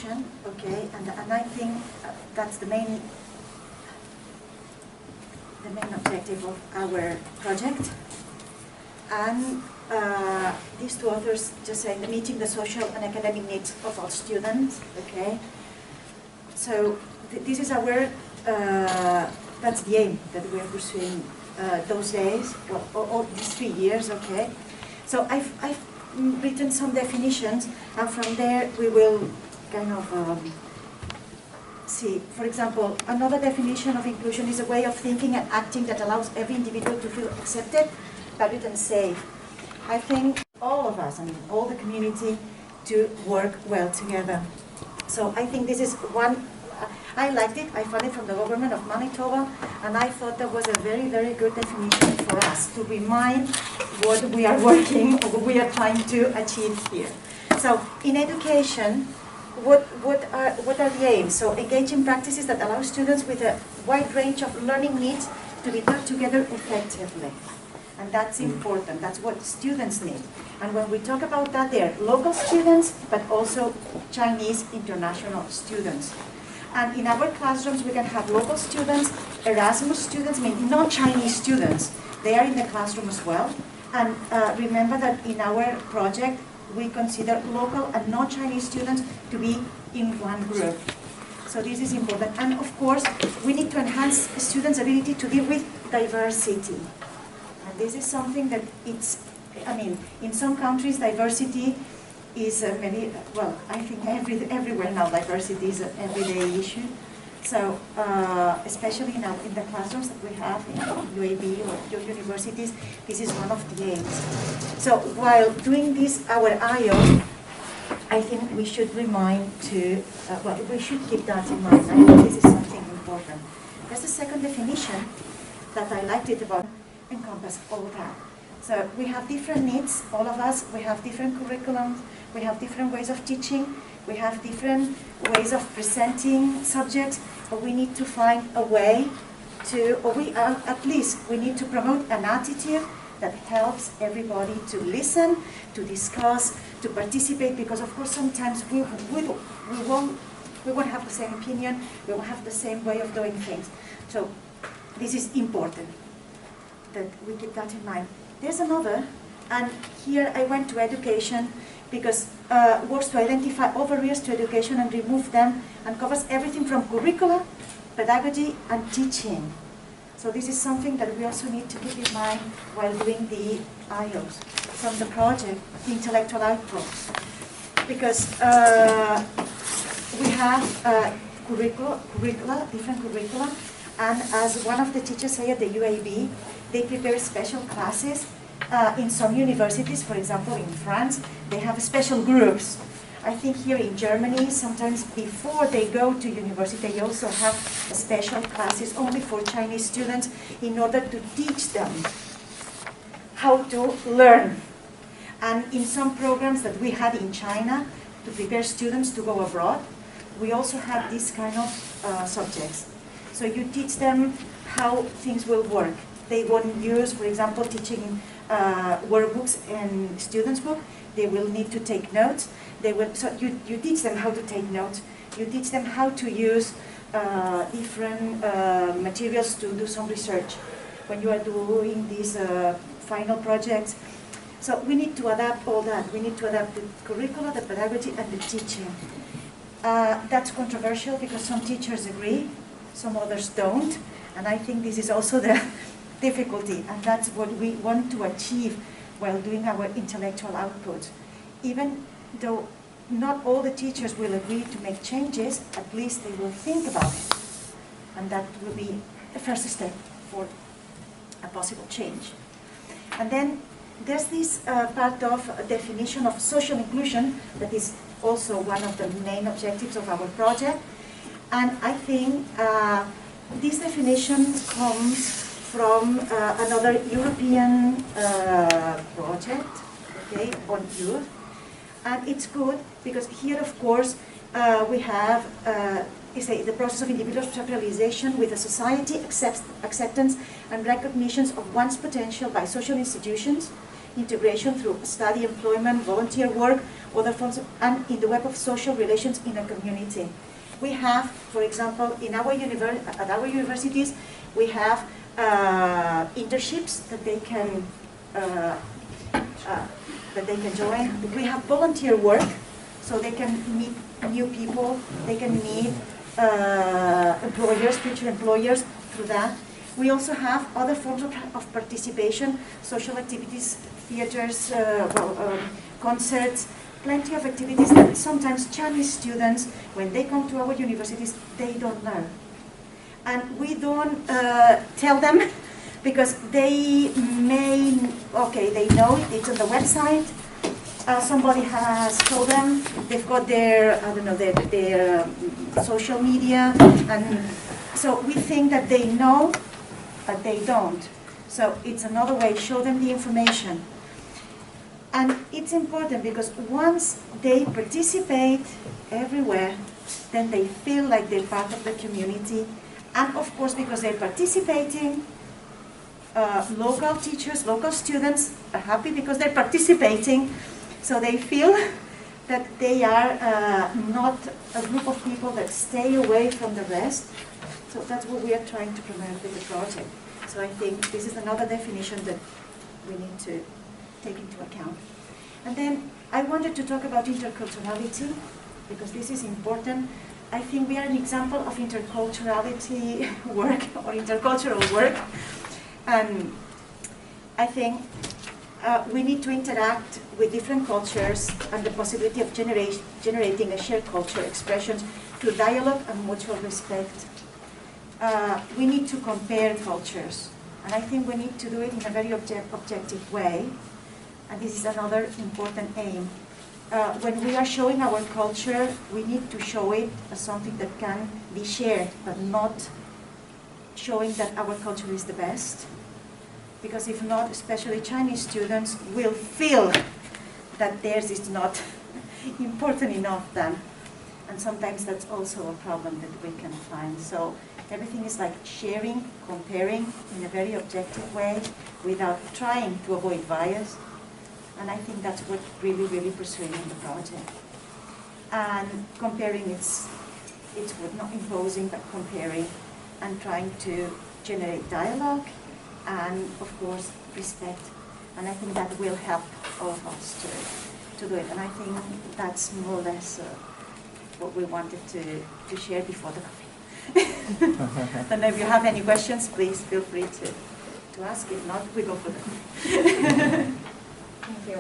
inclusion, okay, and I think that's the main objective of our project. And these two authors just say meeting the social and academic needs of all students, okay. So this is our, that's the aim that we are pursuing those days, all these 3 years, okay. So I've written some definitions, and from there we will kind of see. For example, another definition of inclusion is a way of thinking and acting that allows every individual to feel accepted, valued and safe. I think all of us, I mean all the community, to work well together. So I think this is one, I liked it, I found it from the government of Manitoba, and I thought that was a very, very good definition for us to remind what we are working, or what we are trying to achieve here. So in education, what are the aims? So engaging practices that allow students with a wide range of learning needs to be brought together effectively. And that's important, that's what students need. And when we talk about that, they're local students, but also Chinese international students. And in our classrooms, we can have local students, Erasmus students, I mean non-Chinese students. They are in the classroom as well. And remember that in our project, we consider local and non-Chinese students to be in one group. So this is important. And of course, we need to enhance students' ability to deal with diversity. And this is something that it's, I mean, in some countries, diversity is maybe, well, I think everywhere now diversity is an everyday issue. So, especially now in the classrooms that we have in UAB or universities, this is one of the aims. So, while doing this, our IO, I think we should remind to, well, we should keep that in mind. I think this is something important. There's a second definition that I liked it about, encompass all that. So we have different needs, all of us, we have different curriculums, we have different ways of teaching, we have different ways of presenting subjects, but we need to find a way to, or we at least we need to promote an attitude that helps everybody to listen, to discuss, to participate, because of course sometimes we won't have the same opinion, we won't have the same way of doing things. So this is important that we keep that in mind. There's another, and here I went to education because works to identify all barriers to education and remove them, and covers everything from curricula, pedagogy, and teaching. So this is something that we also need to keep in mind while doing the IOs from the project, the intellectual outputs. Because we have curricula, different curricula, and as one of the teachers say at the UAB, they prepare special classes. In some universities, for example in France, they have special groups. I think here in Germany, sometimes before they go to university, they also have special classes only for Chinese students in order to teach them how to learn. And in some programs that we had in China to prepare students to go abroad, we also have these kind of subjects. So you teach them how things will work. They won't use, for example, teaching workbooks and students' book. They will need to take notes. They will, so you teach them how to take notes. You teach them how to use different materials to do some research when you are doing these final projects. So we need to adapt all that. We need to adapt the curricula, the pedagogy, and the teaching. That's controversial because some teachers agree, some others don't. And I think this is also the difficulty, and that's what we want to achieve while doing our intellectual output. Even though not all the teachers will agree to make changes, at least they will think about it. And that will be the first step for a possible change. And then there's this part of definition of social inclusion that is also one of the main objectives of our project. And I think this definition comes from another European project, okay, on youth. And it's good because here, of course, we have the process of individual self-realization with a society acceptance and recognition of one's potential by social institutions, integration through study, employment, volunteer work, other forms, and in the web of social relations in a community. We have, for example, at our universities, we have internships that they can join. We have volunteer work, so they can meet new people. They can meet employers, future employers through that. We also have other forms of participation, social activities, theaters, concerts, plenty of activities that sometimes Chinese students, when they come to our universities, they don't know. And we don't tell them because they may, okay, they know it, it's on the website, somebody has told them, they've got their, I don't know, their social media, and so we think that they know, but they don't. So it's another way, show them the information. And it's important because once they participate everywhere, then they feel like they're part of the community. And of course, because they're participating, local teachers, local students are happy because they're participating. So they feel that they are not a group of people that stay away from the rest. So that's what we are trying to promote with the project. So I think this is another definition that we need to take into account. And then I wanted to talk about interculturality, because this is important. I think we are an example of interculturality work, or intercultural work. And I think we need to interact with different cultures and the possibility of generating a shared culture expressions through dialogue and mutual respect. We need to compare cultures, and I think we need to do it in a very objective way, and this is another important aim. When we are showing our culture, we need to show it as something that can be shared, but not showing that our culture is the best. Because if not, especially Chinese students will feel that theirs is not important enough then. And sometimes that's also a problem that we can find. So everything is like sharing, comparing in a very objective way without trying to avoid bias. And I think that's what really pursuing in the project. And comparing, it's what, not imposing, but comparing and trying to generate dialogue and, of course, respect. And I think that will help all of us to do it. And I think that's more or less what we wanted to share before the coffee. And if you have any questions, please feel free to ask. If not, we go for them. Thank you.